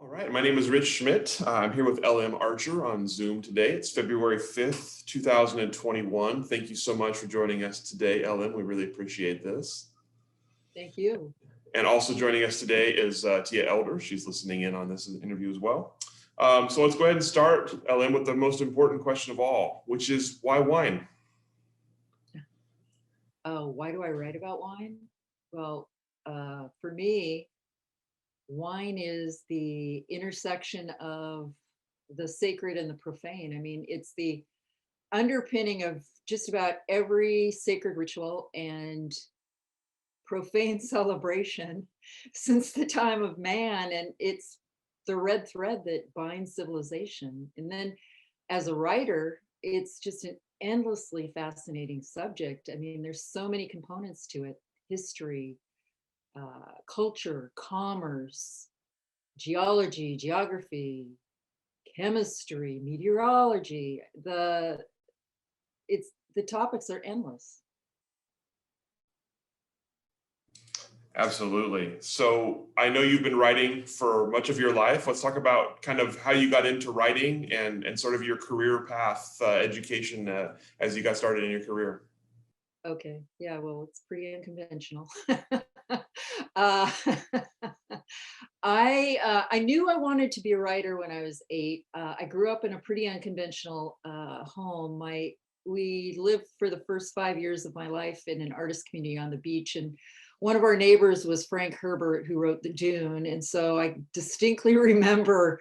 All right, my name is Rich Schmidt. I'm here with LM Archer on Zoom today. It's February 5th, 2021. Thank you so much for joining us today, LM. We really appreciate this. Thank you. And also joining us today is Tia Elder. She's listening in on this interview as well. So let's go ahead and start, LM, with the most important question of all, which is why wine? Why do I write about wine? Well, for me, wine is the intersection of the sacred and the profane. I mean, it's the underpinning of just about every sacred ritual and profane celebration since the time of man. And it's the red thread that binds civilization. And then as a writer, it's just an endlessly fascinating subject. I mean, there's so many components to it: history, culture, commerce, geology, geography, chemistry, meteorology. The topics are endless. Absolutely. So I know you've been writing for much of your life. Let's talk about kind of how you got into writing and sort of your career path, education as you got started in your career. Okay, yeah, well, it's pretty unconventional. uh, I knew I wanted to be a writer when I was 8. I grew up in a pretty unconventional home. We lived for the first 5 years of my life in an artist community on the beach, and one of our neighbors was Frank Herbert, who wrote The Dune. And so I distinctly remember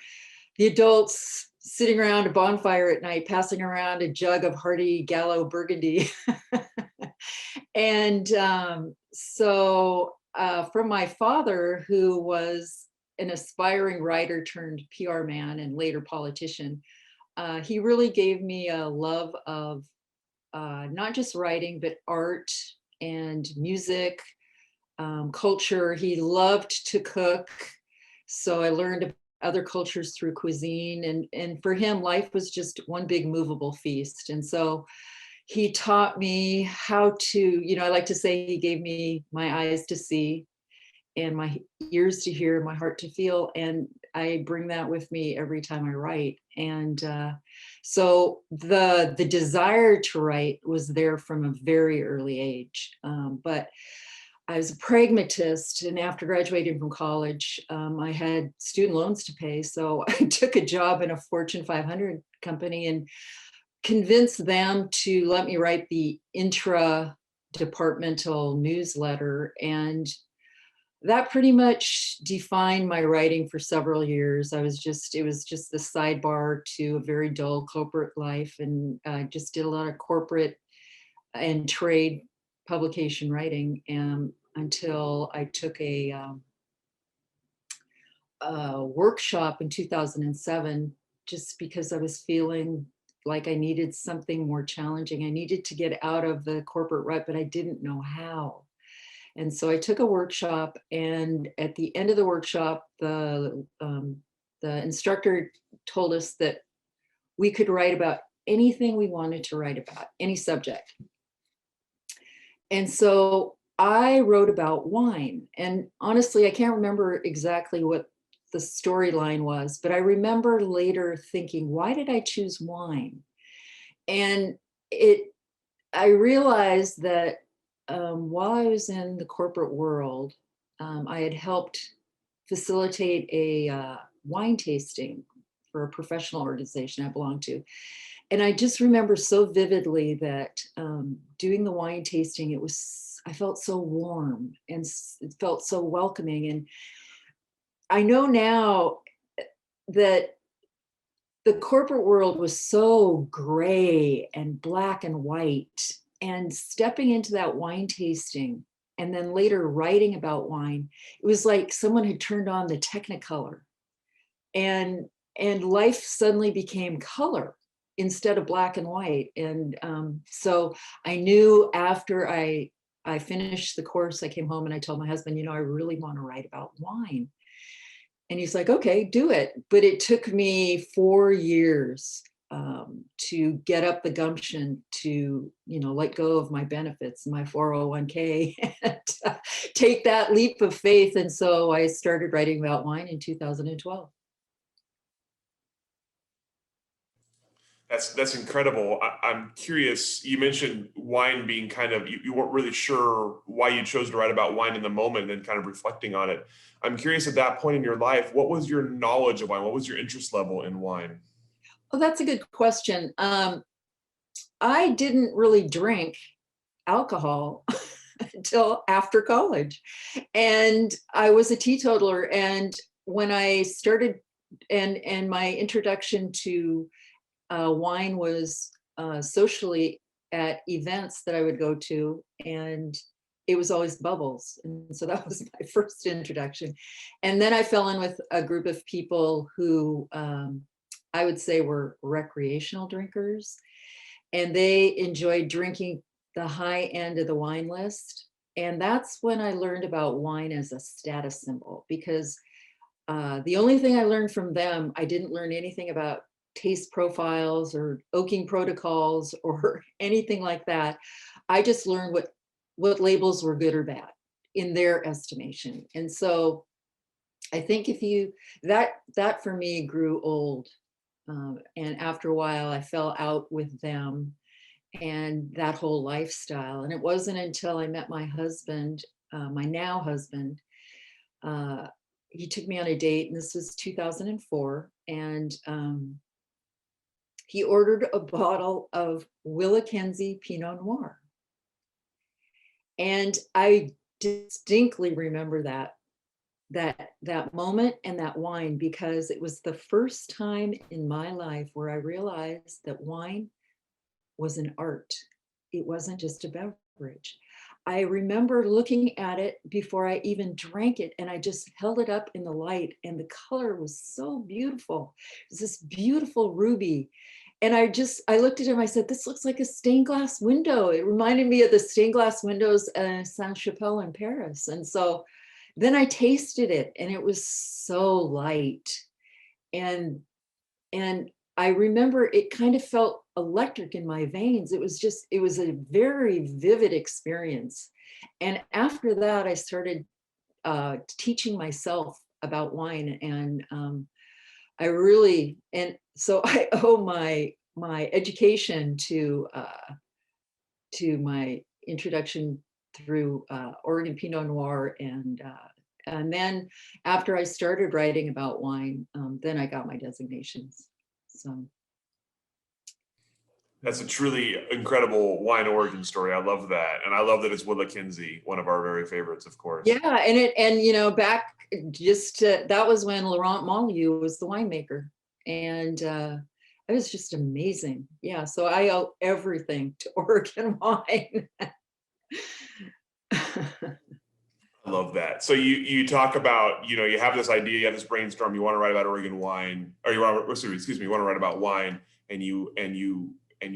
the adults sitting around a bonfire at night, passing around a jug of hearty Gallo Burgundy. And from my father, who was an aspiring writer turned PR man and later politician, he really gave me a love of not just writing, but art and music, culture. He loved to cook. So I learned about other cultures through cuisine. And for him, life was just one big movable feast. And so he taught me how to, I like to say he gave me my eyes to see and my ears to hear, my heart to feel. And I bring that with me every time I write. And so the desire to write was there from a very early age. But I was a pragmatist, and after graduating from college, I had student loans to pay. So I took a job in a Fortune 500 company and convinced them to let me write the intra-departmental newsletter. And that pretty much defined my writing for several years. It was just the sidebar to a very dull corporate life. And I just did a lot of corporate and trade publication writing until I took a workshop in 2007, just because I was feeling like I needed something more challenging. I needed to get out of the corporate rut, but I didn't know how. And so I took a workshop, and at the end of the workshop, the instructor told us that we could write about anything we wanted to write about, any subject. And so I wrote about wine. And honestly, I can't remember exactly what the storyline was, but I remember later thinking, why did I choose wine? And I realized that while I was in the corporate world, I had helped facilitate a wine tasting for a professional organization I belonged to. And I just remember so vividly that doing the wine tasting, I felt so warm and it felt so welcoming. And I know now that the corporate world was so gray and black and white, and stepping into that wine tasting and then later writing about wine, it was like someone had turned on the Technicolor, and life suddenly became color instead of black and white. And so I knew after I finished the course, I came home and I told my husband, I really want to write about wine. And he's like, okay, do it. But it took me 4 years to get up the gumption to, let go of my benefits, my 401k, and take that leap of faith. And so I started writing about wine in 2012. That's incredible. I'm curious. You mentioned wine being kind of, you weren't really sure why you chose to write about wine in the moment, and then kind of reflecting on it. I'm curious, at that point in your life, what was your knowledge of wine? What was your interest level in wine? Oh, that's a good question. I didn't really drink alcohol until after college. And I was a teetotaler. And when I started, and my introduction to wine was socially at events that I would go to, and it was always bubbles. And so that was my first introduction. And then I fell in with a group of people who I would say were recreational drinkers, and they enjoyed drinking the high end of the wine list. And that's when I learned about wine as a status symbol, because the only thing I learned from them, I didn't learn anything about taste profiles or oaking protocols or anything like that. I just learned what labels were good or bad in their estimation. And so I think if you, that for me grew old. And after a while, I fell out with them and that whole lifestyle. And it wasn't until I met my husband, my now husband, he took me on a date, and this was 2004. And he ordered a bottle of Willamette Pinot Noir. And I distinctly remember that moment and that wine, because it was the first time in my life where I realized that wine was an art. It wasn't just a beverage. I remember looking at it before I even drank it, and I just held it up in the light, and the color was so beautiful. It was this beautiful ruby. And I looked at him, I said, this looks like a stained glass window. It reminded me of the stained glass windows at Saint-Chapelle in Paris. And so then I tasted it, and it was so light. And I remember it kind of felt electric in my veins. It was a very vivid experience. And after that, I started teaching myself about wine. And and so I owe my education to my introduction through Oregon Pinot Noir, and then after I started writing about wine, then I got my designations. So That's a truly incredible wine origin story. I love that. And I love that it's Willamette, one of our very favorites, of course. yeah, and back that was when Laurent Monlieu was the winemaker, and it was just amazing. Yeah, so I owe everything to Oregon wine. I love that. So you talk about, you have this idea, you have this brainstorm, you want to write about Oregon wine, or you want to, you want to write about wine, and you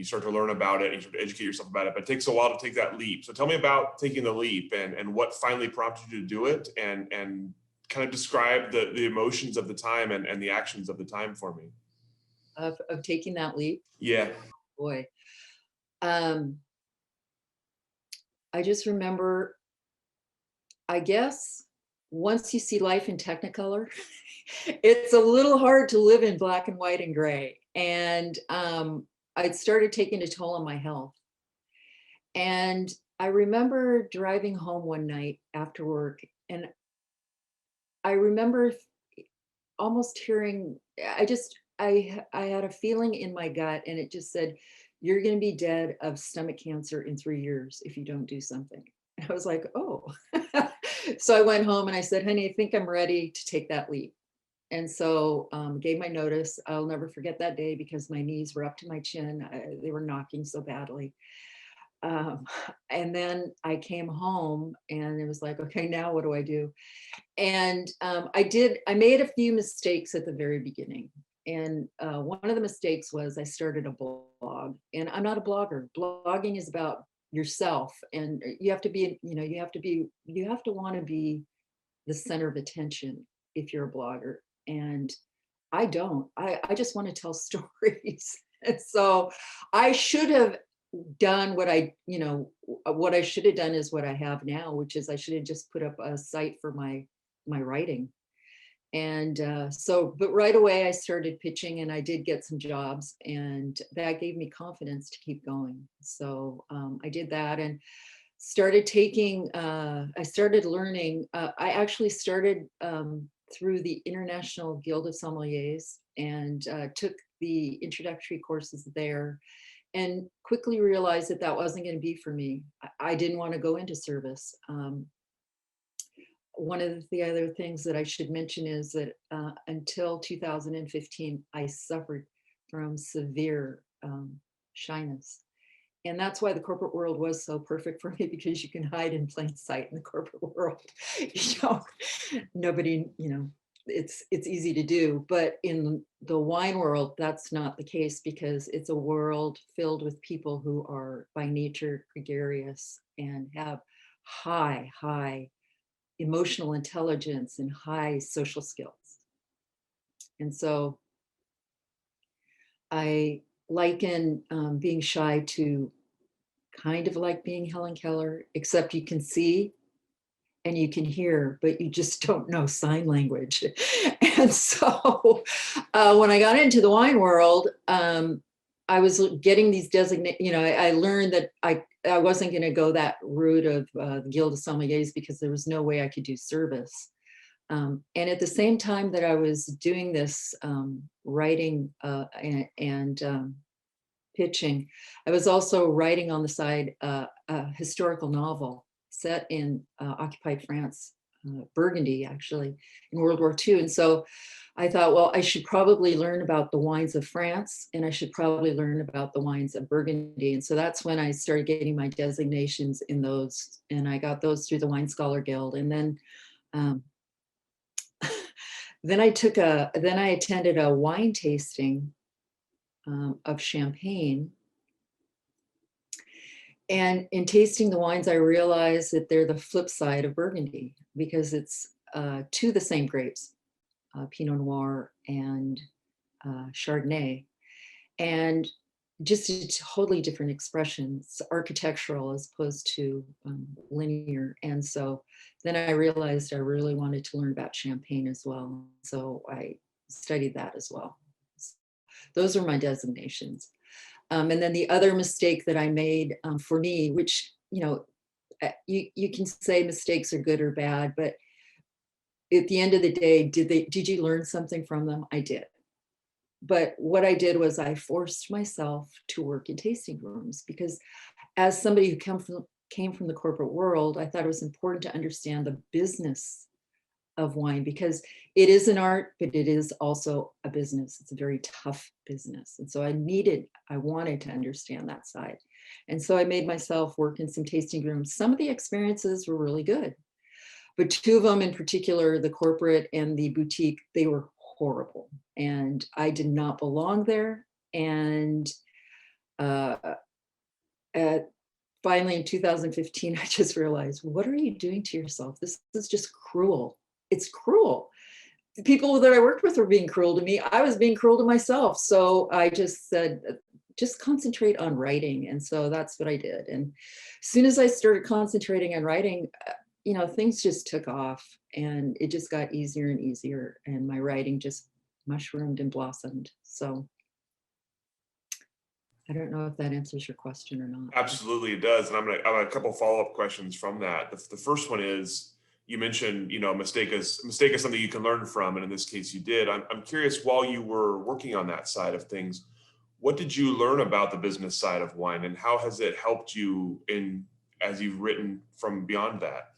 start to learn about it, and you start to educate yourself about it, but it takes a while to take that leap. So tell me about taking the leap, and what finally prompted you to do it, and kind of describe the emotions of the time, and the actions of the time for me. Of taking that leap. Yeah. Boy. I just remember, I guess, once you see life in Technicolor, it's a little hard to live in black and white and gray. And I'd started taking a toll on my health. And I remember driving home one night after work, and I remember almost hearing, I had a feeling in my gut, and it just said, you're going to be dead of stomach cancer in 3 years if you don't do something. And I was like, oh. So I went home and I said, honey, I think I'm ready to take that leap. And so gave my notice. I'll never forget that day, because my knees were up to my chin. They were knocking so badly. And then I came home, and it was like, okay, now what do I do? And I made a few mistakes at the very beginning. And one of the mistakes was I started a blog, and I'm not a blogger. Blogging is about yourself, and you have to be, you have to want to be the center of attention if you're a blogger. And I don't, I just want to tell stories. And so I should have done what I should have done is what I have now, which is I should have just put up a site for my writing. And but right away I started pitching, and I did get some jobs, and that gave me confidence to keep going. So I did that and started taking, I started learning, I actually started through the International Guild of Sommeliers, and took the introductory courses there, and quickly realized that that wasn't going to be for me. I didn't want to go into service. One of the other things that I should mention is that until 2015, I suffered from severe shyness. And that's why the corporate world was so perfect for me, because you can hide in plain sight in the corporate world. You know, nobody, it's easy to do. But in the wine world, that's not the case, because it's a world filled with people who are by nature gregarious and have high emotional intelligence and high social skills. And so I liken being shy to kind of like being Helen Keller, except you can see and you can hear, but you just don't know sign language. And so when I got into the wine world, I was getting these I learned that I wasn't going to go that route of the Guild of Sommeliers, because there was no way I could do service. And at the same time that I was doing this writing and pitching, I was also writing on the side a historical novel set in occupied France, Burgundy, actually, in World War II. And so I thought, well, I should probably learn about the wines of France, and I should probably learn about the wines of Burgundy. And so that's when I started getting my designations in those, and I got those through the Wine Scholar Guild. And then then I attended a wine tasting of champagne. And in tasting the wines, I realized that they're the flip side of Burgundy, because it's two the same grapes, Pinot Noir and Chardonnay, and just a totally different expressions, architectural as opposed to linear. And so then I realized I really wanted to learn about champagne as well. So I studied that as well. Those are my designations. And then the other mistake that I made for me, which, you can say mistakes are good or bad, but at the end of the day, did you learn something from them? I did. But what I did was I forced myself to work in tasting rooms, because as somebody who came from the corporate world, I thought it was important to understand the business of wine, because it is an art, but it is also a business. It's a very tough business. And so I wanted to understand that side. And so I made myself work in some tasting rooms. Some of the experiences were really good, but two of them in particular, the corporate and the boutique, they were horrible. And I did not belong there. And finally in 2015, I just realized, what are you doing to yourself? This is just cruel. It's cruel. The people that I worked with were being cruel to me. I was being cruel to myself. So I just said, just concentrate on writing. And so that's what I did. And as soon as I started concentrating on writing, things just took off, and it just got easier and easier. And my writing just mushroomed and blossomed. So I don't know if that answers your question or not. Absolutely, it does. And I have a couple follow-up questions from that. The first one is, you mentioned, a mistake is something you can learn from, and in this case, you did. I'm curious, while you were working on that side of things, what did you learn about the business side of wine, and how has it helped you as you've written from beyond that?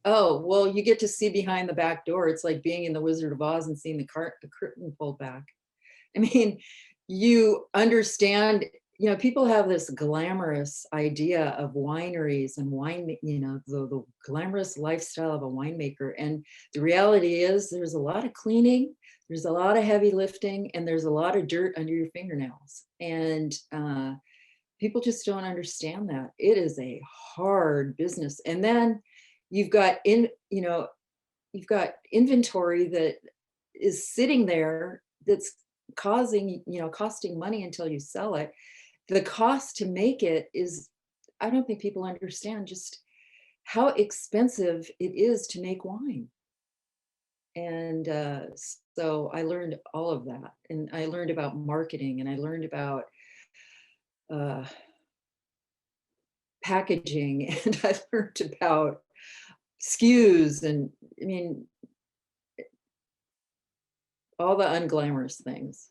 Oh, well, you get to see behind the back door. It's like being in the Wizard of Oz and seeing the curtain pulled back. I mean, you understand, people have this glamorous idea of wineries and wine, the glamorous lifestyle of a winemaker. And the reality is there's a lot of cleaning, there's a lot of heavy lifting, and there's a lot of dirt under your fingernails. And people just don't understand that. It is a hard business. And then you've got you've got inventory that is sitting there that's costing money until you sell it. The cost to make it is, I don't think people understand just how expensive it is to make wine. And so I learned all of that. And I learned about marketing, and I learned about uh, packaging, and I learned about SKUs, and I mean, all the unglamorous things.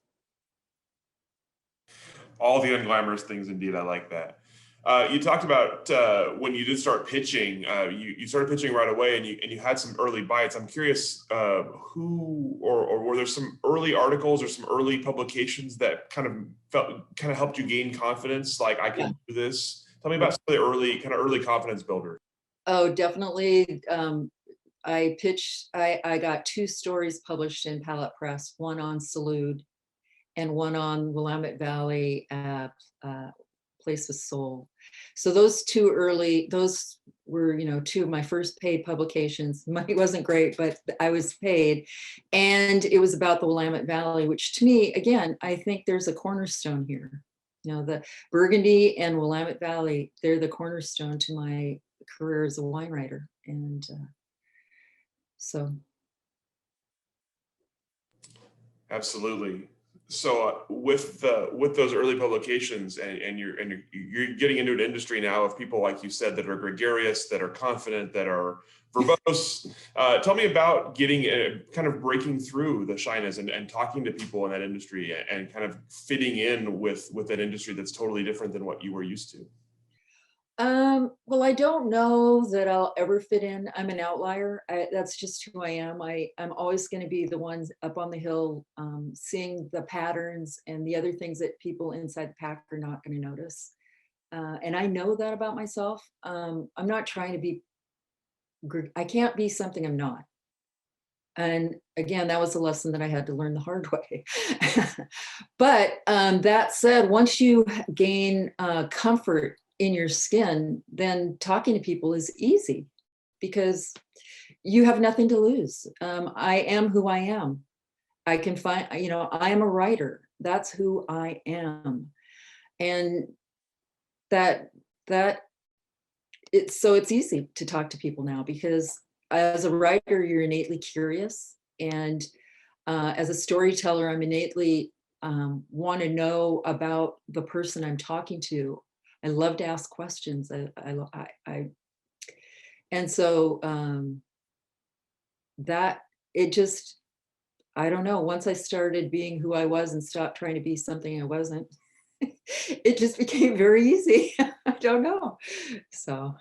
All the unglamorous things, indeed. I like that. You talked about when you did start pitching. You started pitching right away, and you had some early bites. I'm curious, who or were there some early articles or some early publications that kind of helped you gain confidence? Like, I Yeah. can do this. Tell me Yeah. about some of the early confidence builders. Oh, definitely. I got 2 stories published in Palette Press, one on Salud and one on Willamette Valley, uh, Place of Soul. So those were, 2 of my first paid publications. Money wasn't great, but I was paid. And it was about the Willamette Valley, which to me, again, I think there's a cornerstone here. The Burgundy and Willamette Valley, they're the cornerstone to my career as a wine writer. And so, Absolutely. So with those early publications, and you're getting into an industry now of people, like you said, that are gregarious, that are confident, that are verbose. Tell me about getting kind of breaking through the shyness and talking to people in that industry, and kind of fitting in with that industry that's totally different than what you were used to. well, I don't know that I'll ever fit in. I'm an outlier. That's just who I am. I'm always going to be the ones up on the hill, seeing the patterns and the other things that people inside the pack are not going to notice. And I know that about myself. I'm not trying to be, I can't be something I'm not. And again, that was a lesson that I had to learn the hard way. But that said, once you gain comfort in your skin, then talking to people is easy because you have nothing to lose. I am who I am. I can find, I am a writer. That's who I am. And that, that, it's easy to talk to people now because as a writer, you're innately curious. And as a storyteller, I'm innately want to know about the person I'm talking to. I love to ask questions. And so that it just, I don't know. Once I started being who I was and stopped trying to be something I wasn't, it just became very easy. I don't know. So,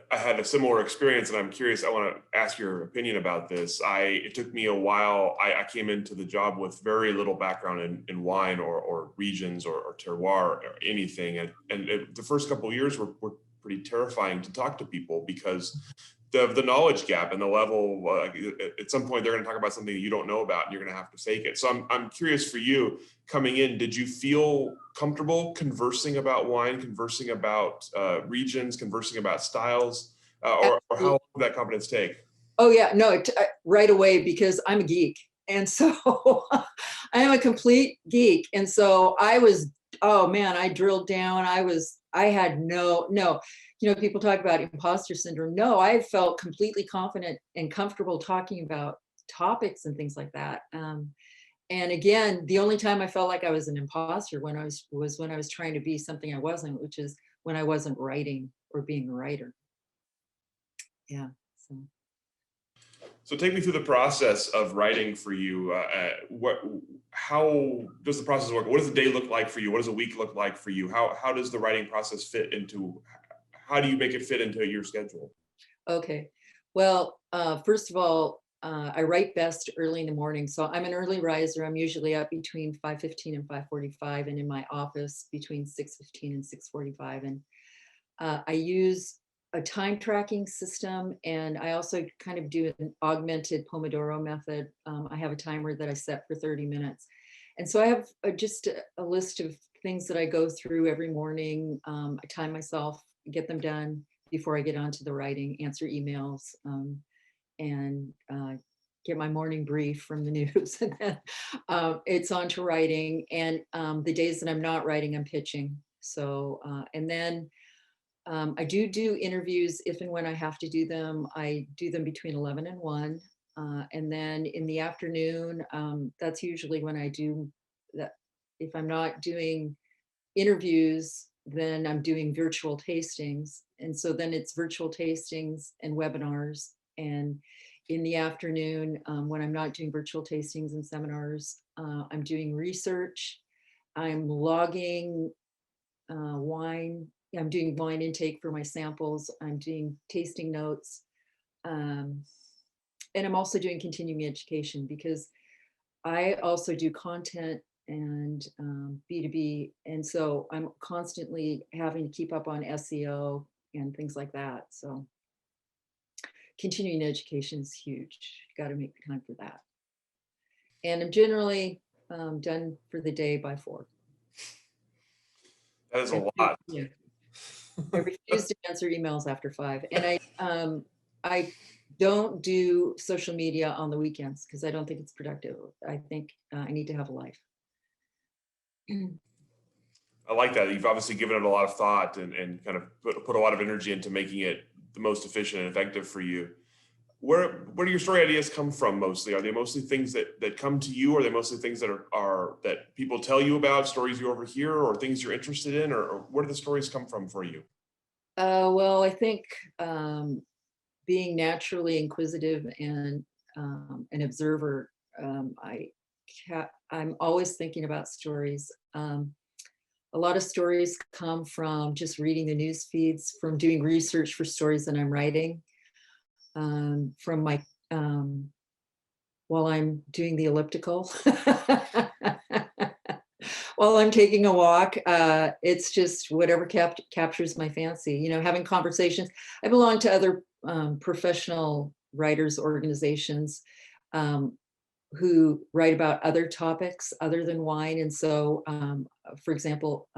I had a similar experience, and I'm curious. I want to ask your opinion about this. It took me a while. I came into the job with very little background in wine or regions or terroir or anything, and the first couple of years were pretty terrifying to talk to people because the knowledge gap and the level. At some point, they're going to talk about something that you don't know about, and you're going to have to fake it. So I'm curious for you coming in. Did you feel comfortable conversing about wine, conversing about regions, conversing about styles, or how long did that confidence take? oh yeah, no, right away because I'm a geek. And so I am a complete geek. And so I was, oh man, I drilled down. I had no, people talk about imposter syndrome. No, I felt completely confident and comfortable talking about topics and things like that. And again, the only time I felt like I was an imposter was when I was trying to be something I wasn't, which is when I wasn't writing or being a writer. Yeah. So. So take me through the process of writing for you. How does the process work? What does the day look like for you? What does a week look like for you? How does the writing process fit into? How do you make it fit into your schedule? Okay. Well, first of all, I write best early in the morning. So I'm an early riser. I'm usually up between 5:15 and 5:45, and in my office between 6:15 and 6:45. And I use a time tracking system, and I also kind of do an augmented Pomodoro method. I have a timer that I set for 30 minutes. And so I have just a list of things that I go through every morning. I time myself, get them done before I get onto the writing, answer emails, and get my morning brief from the news. And then it's on to writing. And the days that I'm not writing, I'm pitching. So, and then I do interviews if and when I have to do them. I do them between 11 and 1. And then in the afternoon, that's usually when I do that. If I'm not doing interviews, then I'm doing virtual tastings. And so then it's virtual tastings and webinars. And in the afternoon, when I'm not doing virtual tastings and seminars, I'm doing research. I'm logging wine. I'm doing wine intake for my samples. I'm doing tasting notes. And I'm also doing continuing education because I also do content and B2B. And so I'm constantly having to keep up on SEO and things like that. So continuing education is huge. Got to make the time for that. And I'm generally done for the day by 4. That is a lot. Yeah. I refuse to answer emails after 5. And I don't do social media on the weekends because I don't think it's productive. I think I need to have a life. I like that. You've obviously given it a lot of thought and kind of put a lot of energy into making it the most efficient and effective for you. Where do your story ideas come from mostly? Are they mostly things that come to you? Or are they mostly things that are that people tell you about, stories you overhear, or things you're interested in? Or where do the stories come from for you? Well, I think being naturally inquisitive and an observer, I'm always thinking about stories. A lot of stories come from just reading the news feeds, from doing research for stories that I'm writing, from my while I'm doing the elliptical, while I'm taking a walk. It's just whatever captures my fancy. You know, having conversations. I belong to other professional writers organizations who write about other topics other than wine. And so, for example,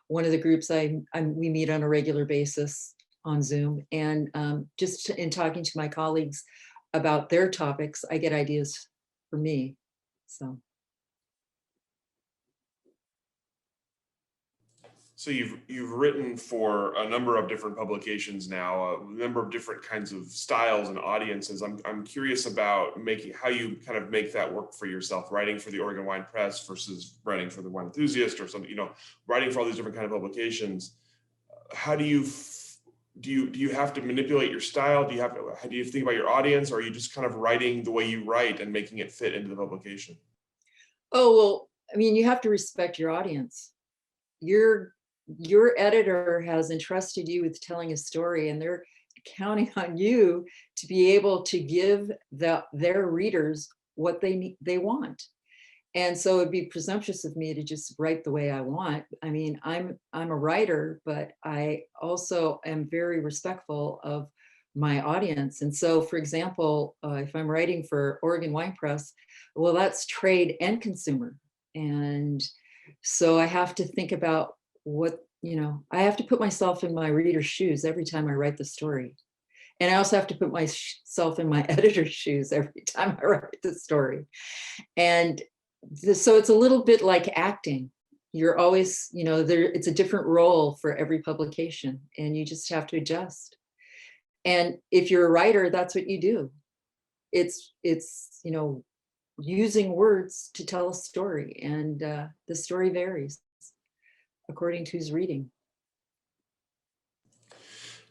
one of the groups we meet on a regular basis on Zoom, and just in talking to my colleagues about their topics, I get ideas for me. So you've written for a number of different publications now, a number of different kinds of styles and audiences. I'm curious about how you kind of make that work for yourself, writing for the Oregon Wine Press versus writing for the Wine Enthusiast or something, writing for all these different kind of publications. How do you have to manipulate your style? How do you think about your audience, or are you just kind of writing the way you write and making it fit into the publication? Oh, well, I mean, you have to respect your audience. Your editor has entrusted you with telling a story, and they're counting on you to be able to give their readers what they want. And so it'd be presumptuous of me to just write the way I want. I mean, I'm a writer, but I also am very respectful of my audience. And so, for example, if I'm writing for Oregon Wine Press, well, that's trade and consumer. And so I have to think about I have to put myself in my reader's shoes every time I write the story. And I also have to put myself in my editor's shoes every time I write the story. And so it's a little bit like acting. You're always, it's a different role for every publication, and you just have to adjust. And if you're a writer, that's what you do. It's using words to tell a story, and the story varies according to who's reading.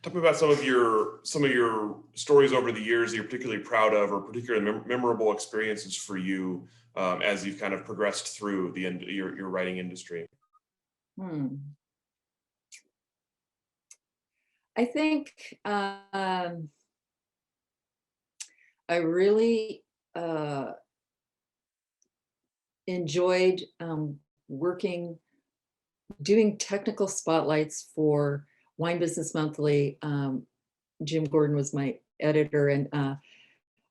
Tell me about some of your stories over the years that you're particularly proud of, or particularly memorable experiences for you as you've kind of progressed through your writing industry. I think I really enjoyed doing technical spotlights for Wine Business Monthly. Jim Gordon was my editor, and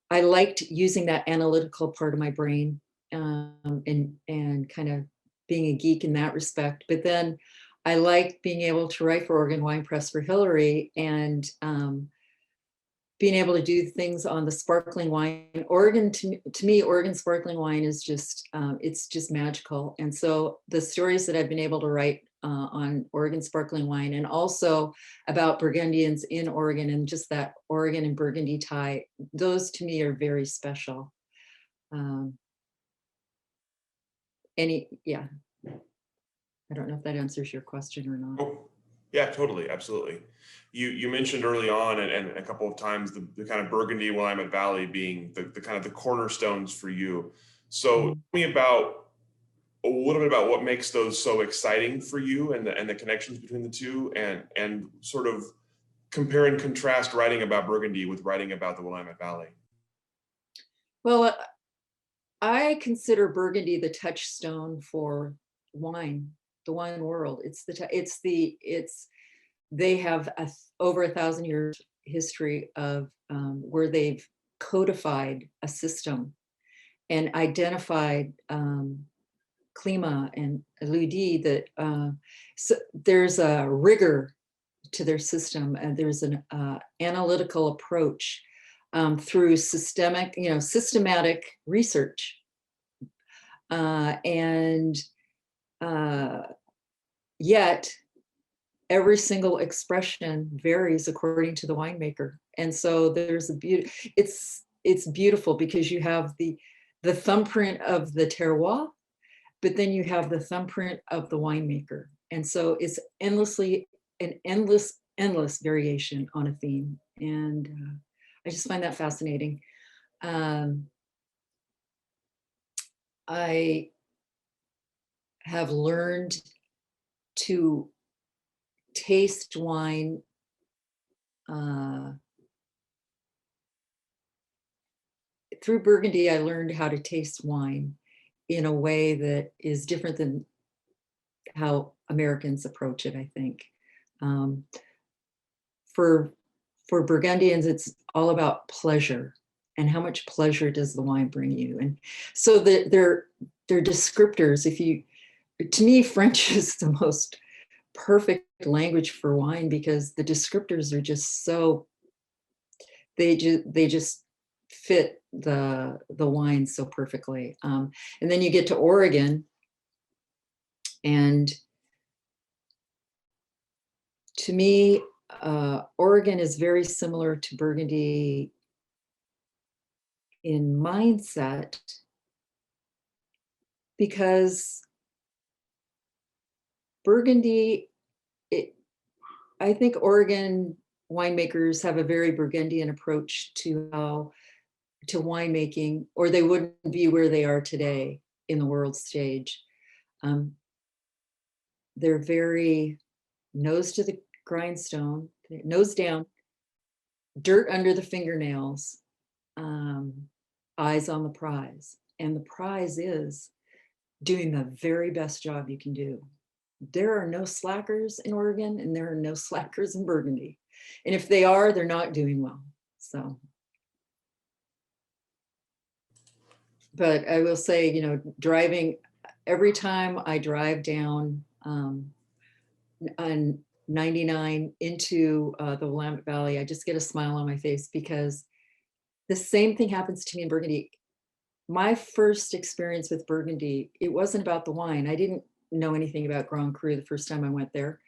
I liked using that analytical part of my brain and kind of being a geek in that respect. But then I liked being able to write for Oregon Wine Press for Hillary, and being able to do things on the sparkling wine. Oregon, to me, Oregon sparkling wine is just, it's just magical. And so the stories that I've been able to write on Oregon sparkling wine, and also about Burgundians in Oregon, and just that Oregon and Burgundy tie. Those to me are very special. Yeah, I don't know if that answers your question or not. Oh, yeah, totally, absolutely. You mentioned early on and a couple of times the kind of Burgundy, Willamette Valley being the kind of the cornerstones for you. So tell me about a little bit about what makes those so exciting for you, and the connections between the two, and sort of compare and contrast writing about Burgundy with writing about the Willamette Valley. Well, I consider Burgundy the touchstone for wine, the wine world. They have over 1,000 years history of where they've codified a system and identified Klima and Ludi that so there's a rigor to their system, and there's an analytical approach through systematic research, and yet every single expression varies according to the winemaker. And so there's a beauty. It's beautiful because you have the thumbprint of the terroir, but then you have the thumbprint of the winemaker. And so it's endless variation on a theme. And I just find that fascinating. I have learned to taste wine through Burgundy. I learned how to taste wine in a way that is different than how Americans approach it, I think. For Burgundians, it's all about pleasure, and how much pleasure does the wine bring you. And so they're descriptors. To me, French is the most perfect language for wine, because the descriptors are just so, they just fit the wine so perfectly. And then you get to Oregon, and to me, Oregon is very similar to Burgundy in mindset, because Burgundy, I think Oregon winemakers have a very Burgundian approach to winemaking, or they wouldn't be where they are today in the world stage. They're very nose to the grindstone, nose down, dirt under the fingernails, eyes on the prize. And the prize is doing the very best job you can do. There are no slackers in Oregon, and there are no slackers in Burgundy. And if they are, they're not doing well. So, but I will say, driving, every time I drive down on 99 into the Willamette Valley, I just get a smile on my face, because the same thing happens to me in Burgundy. My first experience with Burgundy, it wasn't about the wine. I didn't know anything about Grand Cru the first time I went there.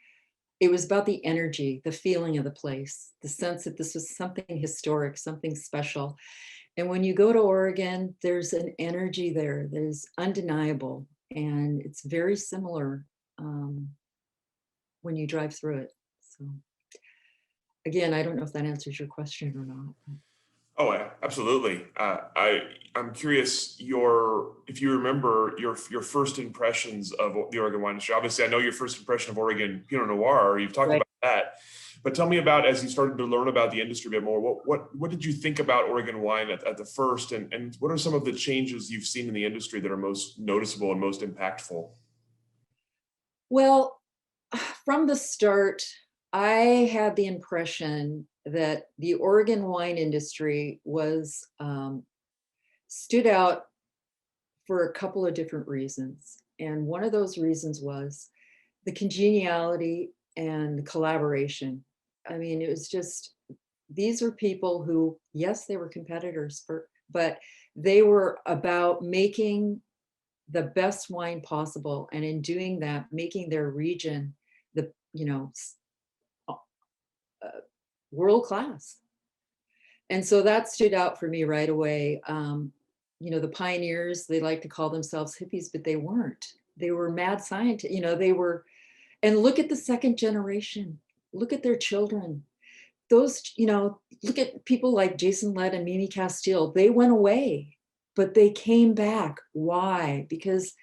It was about the energy, the feeling of the place, the sense that this was something historic, something special. And when you go to Oregon, there's an energy there that is undeniable. And it's very similar when you drive through it. So again, I don't know if that answers your question or not. Oh, absolutely. I'm curious if you remember your first impressions of the Oregon wine industry. Obviously, I know your first impression of Oregon Pinot Noir. You've talked about that, but tell me about, as you started to learn about the industry a bit more. What did you think about Oregon wine at the first, and what are some of the changes you've seen in the industry that are most noticeable and most impactful? Well, from the start, I had the impression that the Oregon wine industry stood out for a couple of different reasons. And one of those reasons was the congeniality and the collaboration. I mean, it was just, these were people who, yes, they were competitors, but they were about making the best wine possible. And in doing that, making their region the, world class. And so that stood out for me right away. The pioneers, they like to call themselves hippies, but they weren't. They were mad scientists, they were, and look at the second generation, look at their children. Those, look at people like Jason Lett and Mimi Castile. They went away, but they came back. Why? Because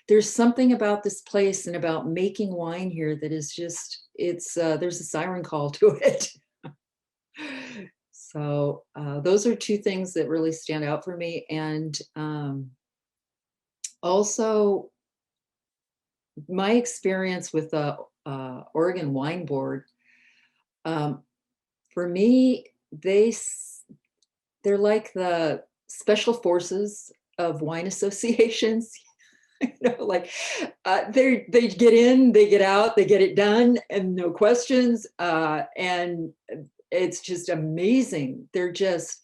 there's something about this place and about making wine here that is just, there's a siren call to it. So those are two things that really stand out for me. And also my experience with the Oregon Wine Board, for me, they're like the special forces of wine associations. Like they get in, they get out, they get it done, and no questions. And it's just amazing. They're just,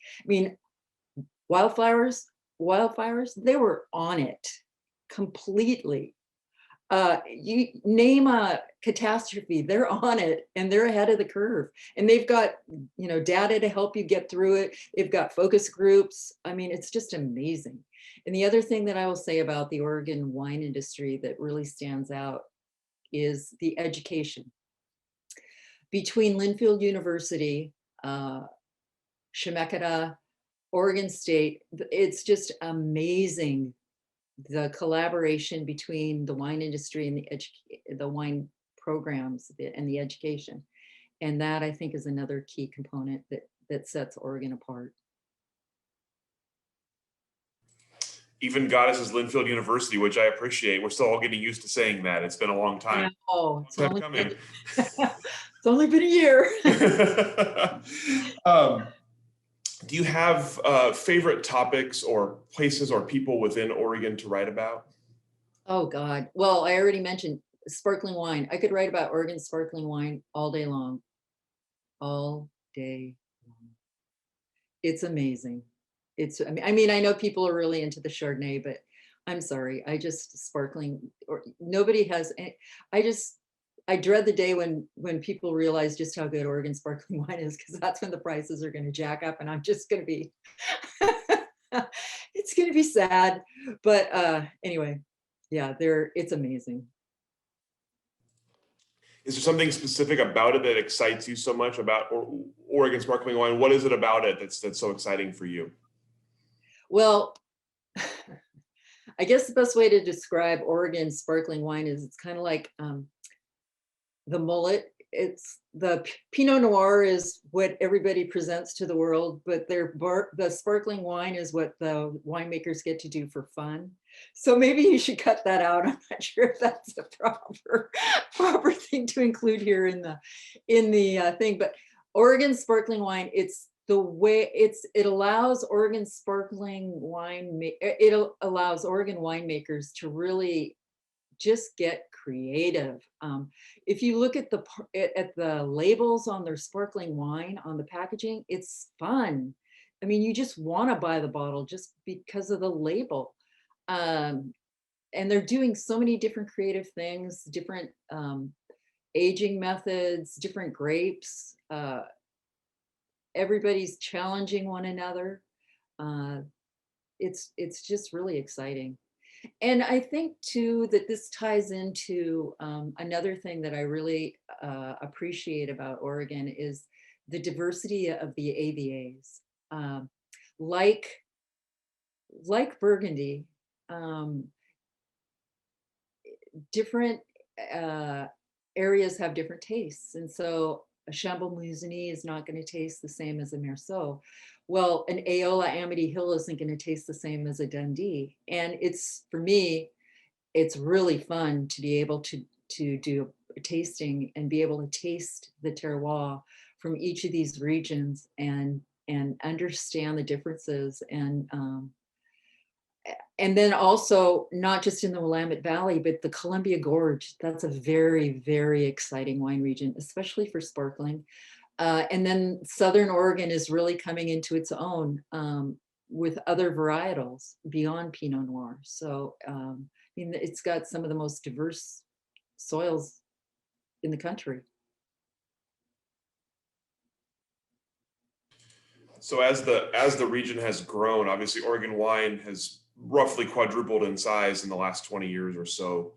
wildflowers, they were on it completely. You name a catastrophe, they're on it and they're ahead of the curve. And they've got, data to help you get through it. They've got focus groups. It's just amazing. And the other thing that I will say about the Oregon wine industry that really stands out is the education. Between Linfield University, Chemeketa, Oregon State, it's just amazing, the collaboration between the wine industry and the wine programs and the education. And that, I think, is another key component that sets Oregon apart. Even Goddess's Linfield University, which I appreciate. We're still all getting used to saying that. It's been a long time. Oh, it's only been a year. Do you have favorite topics or places or people within Oregon to write about? Oh God. Well, I already mentioned sparkling wine. I could write about Oregon sparkling wine all day long. All day long. It's amazing. I know people are really into the Chardonnay, but I'm sorry. Sparkling, or nobody has, I dread the day when people realize just how good Oregon sparkling wine is, because that's when the prices are going to jack up, and I'm just going to be, it's going to be sad. But anyway, yeah, it's amazing. Is there something specific about it that excites you so much about Oregon sparkling wine? What is it about it that's so exciting for you? Well, I guess the best way to describe Oregon sparkling wine is it's kind of like the mullet. It's the Pinot Noir is what everybody presents to the world, but the sparkling wine is what the winemakers get to do for fun. So maybe you should cut that out. I'm not sure if that's the proper thing to include here in the thing. But Oregon sparkling wine, it's the way it allows Oregon sparkling wine. It allows Oregon winemakers to really just get creative. If you look at the labels on their sparkling wine on the packaging, it's fun. You just want to buy the bottle just because of the label. And they're doing so many different creative things, different aging methods, different grapes. Everybody's challenging one another. It's just really exciting. And I think too that this ties into another thing that I really appreciate about Oregon is the diversity of the AVAs. Like Burgundy, different areas have different tastes. And so a Chambolle-Musigny is not going to taste the same as a Meursault. Well, an Aola Amity Hill isn't going to taste the same as a Dundee. And for me, it's really fun to be able to do a tasting and be able to taste the terroir from each of these regions and understand the differences. And then also, not just in the Willamette Valley, but the Columbia Gorge. That's a very, very exciting wine region, especially for sparkling. And then Southern Oregon is really coming into its own with other varietals beyond Pinot Noir. So mean, it's got some of the most diverse soils in the country. So as the region has grown, obviously Oregon wine has roughly quadrupled in size in the last 20 years or so,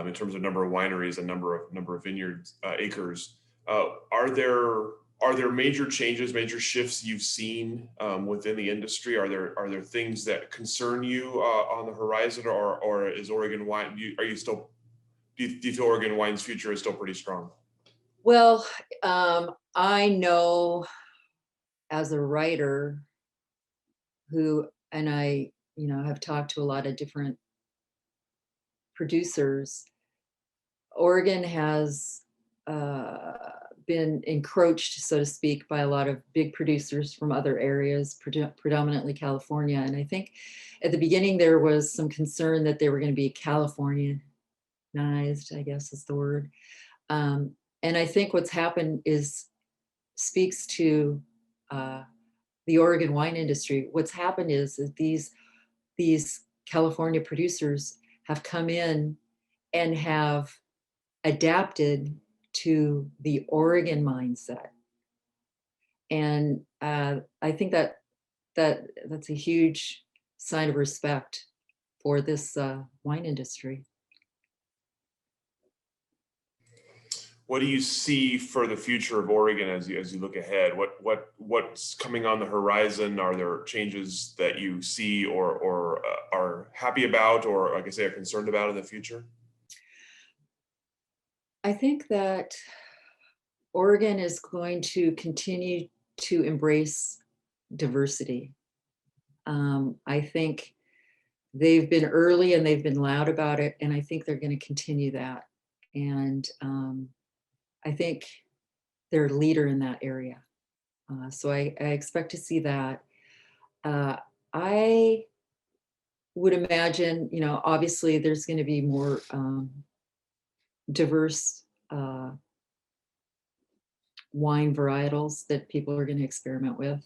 in terms of number of wineries and number of vineyards acres. Are there major changes, major shifts you've seen within the industry? Are there things that concern you on the horizon, or is Oregon wine? Are you still do you feel Oregon wine's future is still pretty strong? Well, I know as a writer and I, have talked to a lot of different producers. Oregon has been encroached, so to speak, by a lot of big producers from other areas, predominantly California. And I think at the beginning there was some concern that they were going to be Californianized, I guess is the word. And I think what's happened speaks to the Oregon wine industry. What's happened is that these California producers have come in and have adapted to the Oregon mindset. And I think that's a huge sign of respect for this wine industry. What do you see for the future of Oregon as you look ahead? What's coming on the horizon? Are there changes that you see or are happy about, or like I say, are concerned about in the future? I think that Oregon is going to continue to embrace diversity. I think they've been early and they've been loud about it, and I think they're going to continue that. And I think they're a leader in that area. So I expect to see that. I would imagine, obviously there's going to be more diverse wine varietals that people are going to experiment with.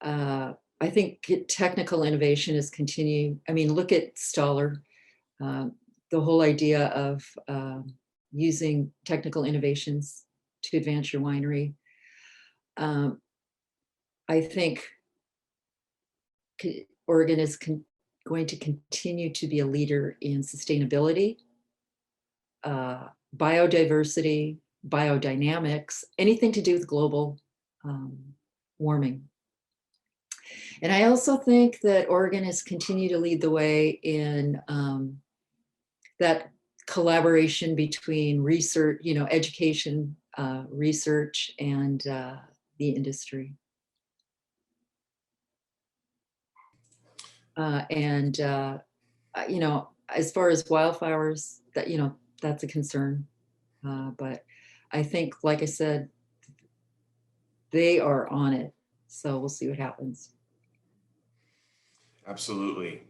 I think technical innovation is continuing. I mean, look at Stoller, the whole idea of using technical innovations to advance your winery. I think Oregon is going to continue to be a leader in sustainability, biodiversity, biodynamics, anything to do with global warming. And I also think that Oregon has continued to lead the way in that collaboration between research, education, research, and the industry. And as far as wildflowers, that's a concern. But I think, like I said, they are on it. So we'll see what happens. Absolutely.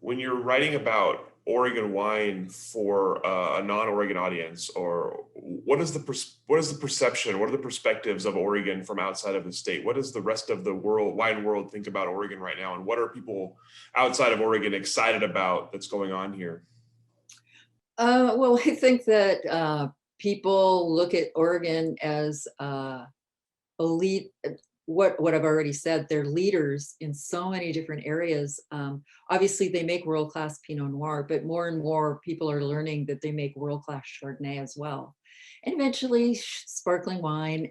When you're writing about Oregon wine for a non-Oregon audience, or what is the perception? What are the perspectives of Oregon from outside of the state? What does the rest of the wine world think about Oregon right now? And what are people outside of Oregon excited about that's going on here? Well, I think that people look at Oregon as elite. What I've already said, they're leaders in so many different areas. Obviously, they make world-class Pinot Noir, but more and more people are learning that they make world-class Chardonnay as well, and eventually sparkling wine.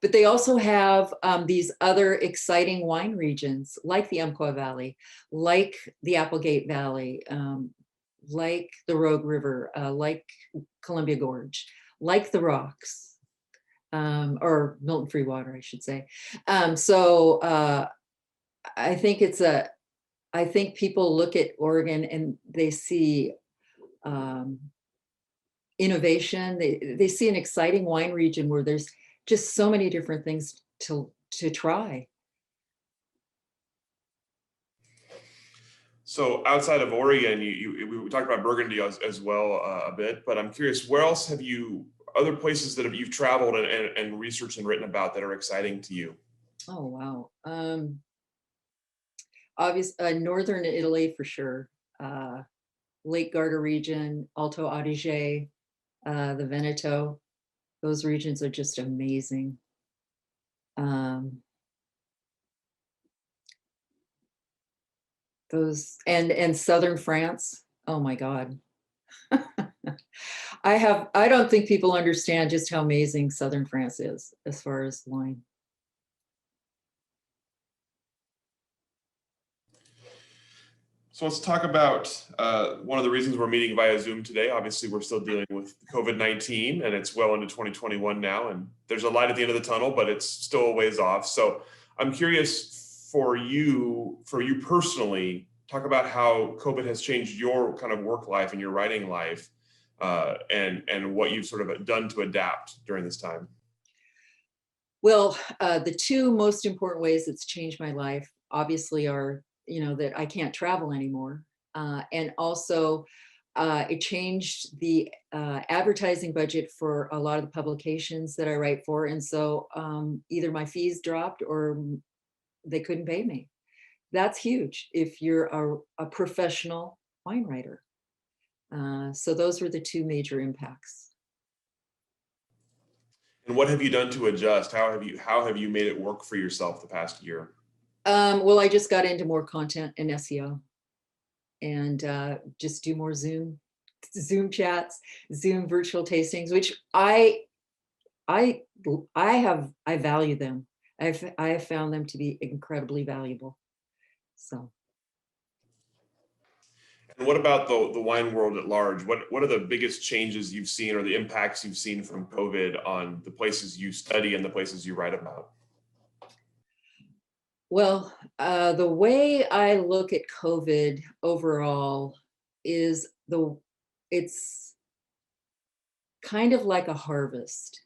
But they also have these other exciting wine regions, like the Umpqua Valley, like the Applegate Valley, like the Rogue River, like Columbia Gorge, like the Rocks. Or Milton Free Water, I should say. So I think I think people look at Oregon and they see innovation. They see an exciting wine region where there's just so many different things to try. So outside of Oregon, we talked about Burgundy as well a bit, but I'm curious, where else have you, other places that you've traveled and researched and written about that are exciting to you? Oh, wow. Obviously, northern Italy for sure. Lake Garda region, Alto Adige, the Veneto. Those regions are just amazing. Those and southern France. Oh my God. I don't think people understand just how amazing southern France is as far as wine. So let's talk about one of the reasons we're meeting via Zoom today. Obviously, we're still dealing with COVID-19 and it's well into 2021 now, and there's a light at the end of the tunnel, but it's still a ways off. So I'm curious for you personally, talk about how COVID has changed your kind of work life and your writing life, and what you've sort of done to adapt during this time. Well, the two most important ways it's changed my life obviously are, that I can't travel anymore. And also, it changed the advertising budget for a lot of the publications that I write for. And so either my fees dropped or they couldn't pay me. That's huge if you're a professional wine writer. So those were the two major impacts. And what have you done to adjust? How have you made it work for yourself the past year? Well, I just got into more content in SEO and just do more Zoom chats, Zoom virtual tastings, which I value them. I have found them to be incredibly valuable. So. And what about the wine world at large? What are the biggest changes you've seen or the impacts you've seen from COVID on the places you study and the places you write about? Well, the way I look at COVID overall is it's kind of like a harvest.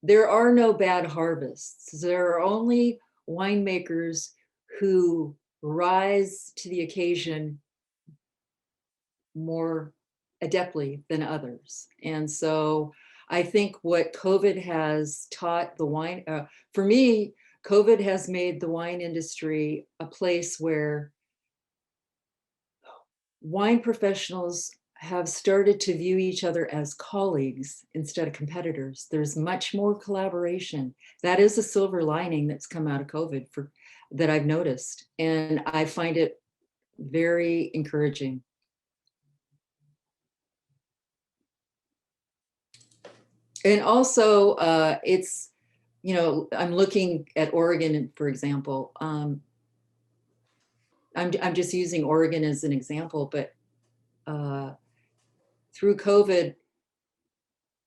There are no bad harvests. There are only winemakers who rise to the occasion more adeptly than others. And so I think what COVID has taught the wine, for me, COVID has made the wine industry a place where wine professionals have started to view each other as colleagues instead of competitors. There's much more collaboration. That is a silver lining that's come out of COVID that I've noticed. And I find it very encouraging. And also it's, I'm looking at Oregon, for example. I'm just using Oregon as an example, but through COVID,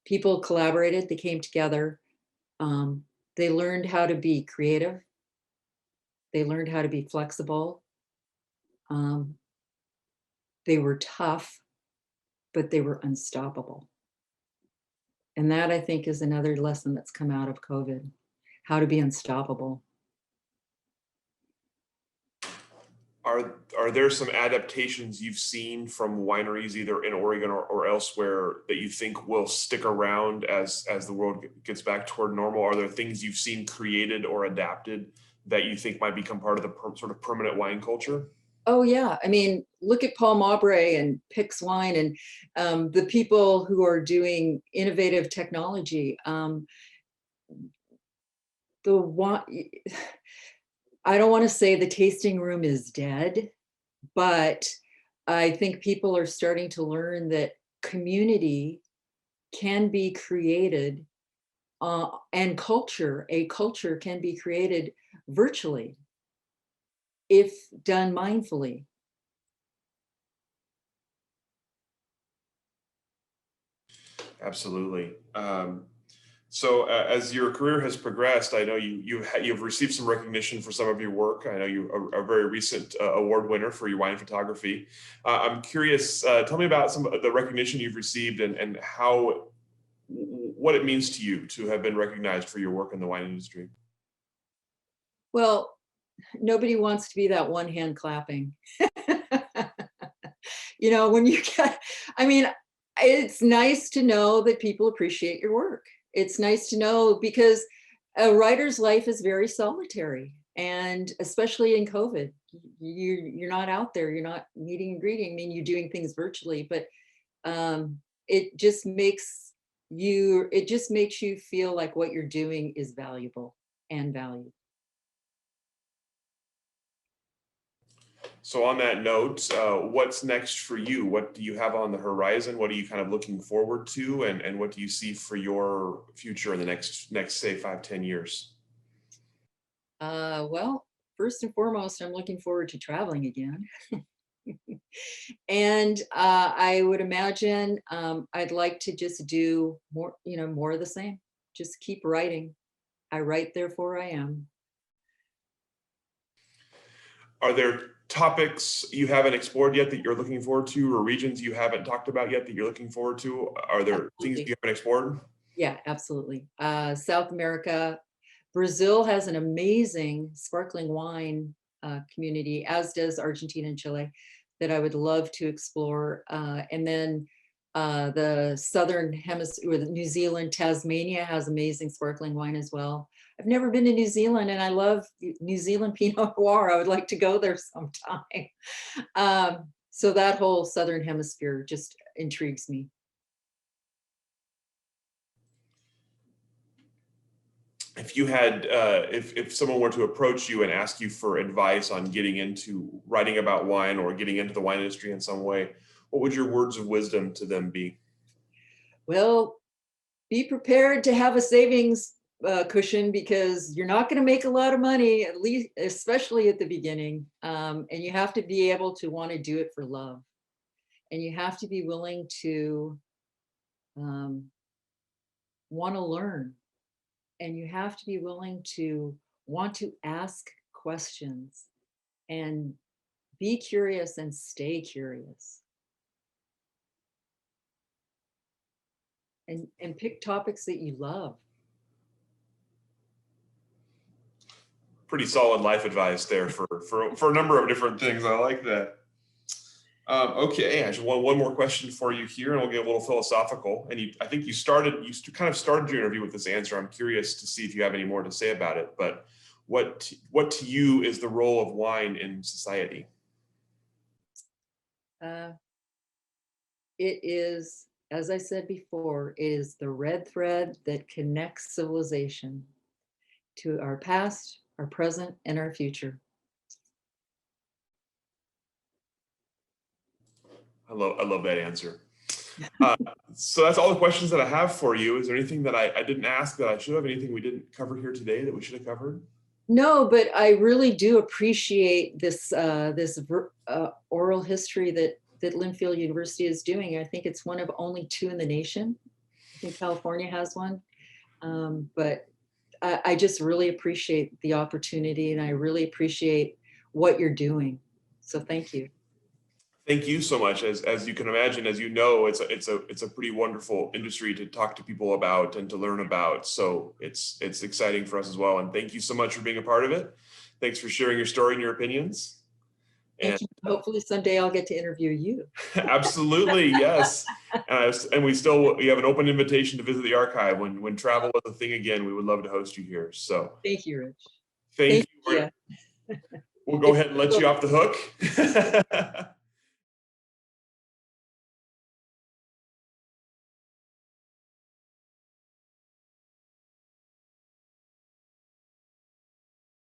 people collaborated, they came together. They learned how to be creative. They learned how to be flexible. They were tough, but they were unstoppable. And that, I think, is another lesson that's come out of COVID, how to be unstoppable. Are there some adaptations you've seen from wineries either in Oregon or elsewhere that you think will stick around as the world gets back toward normal? Are there things you've seen created or adapted that you think might become part of the sort of permanent wine culture? Oh yeah, I mean, look at Paul Maubrey and Pix Wine and the people who are doing innovative technology. I don't want to say the tasting room is dead, but I think people are starting to learn that community can be created and a culture can be created virtually if done mindfully. Absolutely. So as your career has progressed, I know you've received some recognition for some of your work. I know you are a very recent award winner for your wine photography. I'm curious, tell me about some of the recognition you've received and what it means to you to have been recognized for your work in the wine industry. Well, nobody wants to be that one hand clapping. When you get, I mean, it's nice to know that people appreciate your work. It's nice to know because a writer's life is very solitary, and especially in COVID, you're not out there, you're not meeting and greeting. I mean, you're doing things virtually, but it just makes you feel like what you're doing is valuable and valued. So on that note, what's next for you? What do you have on the horizon? What are you kind of looking forward to? And what do you see for your future in the next say 5, 10 years? Well, first and foremost, I'm looking forward to traveling again. And I would imagine I'd like to just do more, more of the same. Just keep writing. I write, therefore I am. Are there topics you haven't explored yet that you're looking forward to, or regions you haven't talked about yet that you're looking forward to? Are there things Absolutely. you haven't explored? Yeah, absolutely. South America, Brazil has an amazing sparkling wine community, as does Argentina and Chile, that I would love to explore. And then the Southern Hemisphere, New Zealand, Tasmania has amazing sparkling wine as well. I've never been to New Zealand, and I love New Zealand Pinot Noir. I would like to go there sometime. So that whole Southern Hemisphere just intrigues me. If you had, if someone were to approach you and ask you for advice on getting into writing about wine or getting into the wine industry in some way, what would your words of wisdom to them be? Well, be prepared to have a savings cushion, because you're not going to make a lot of money, at least, especially at the beginning. And you have to be able to want to do it for love. And you have to be willing to want to learn. And you have to be willing to want to ask questions and be curious and stay curious. And pick topics that you love. Pretty solid life advice there for a number of different things. I like that. Okay, I just one more question for you here, and we'll get a little philosophical. And I think you kind of started your interview with this answer. I'm curious to see if you have any more to say about it. But what to you is the role of wine in society? Uh, it is, as I said before, it is the red thread that connects civilization to our past, our present, and our future. I love that answer. So that's all the questions that I have for you. Is there anything that I didn't ask that I should have? Anything we didn't cover here today that we should have covered? No, but I really do appreciate this oral history that Linfield University is doing. I think it's one of only 2 in the nation. I think California has one. But I just really appreciate the opportunity, and I really appreciate what you're doing. So thank you. Thank you so much. As you can imagine, as you know, it's a pretty wonderful industry to talk to people about and to learn about. So it's exciting for us as well. And thank you so much for being a part of it. Thanks for sharing your story and your opinions. And Thank you. Hopefully someday I'll get to interview you. absolutely, yes. And we have an open invitation to visit the archive when travel is a thing again. We would love to host you here. So Thank you, Rich. thank you. You. We'll go ahead and let you off the hook.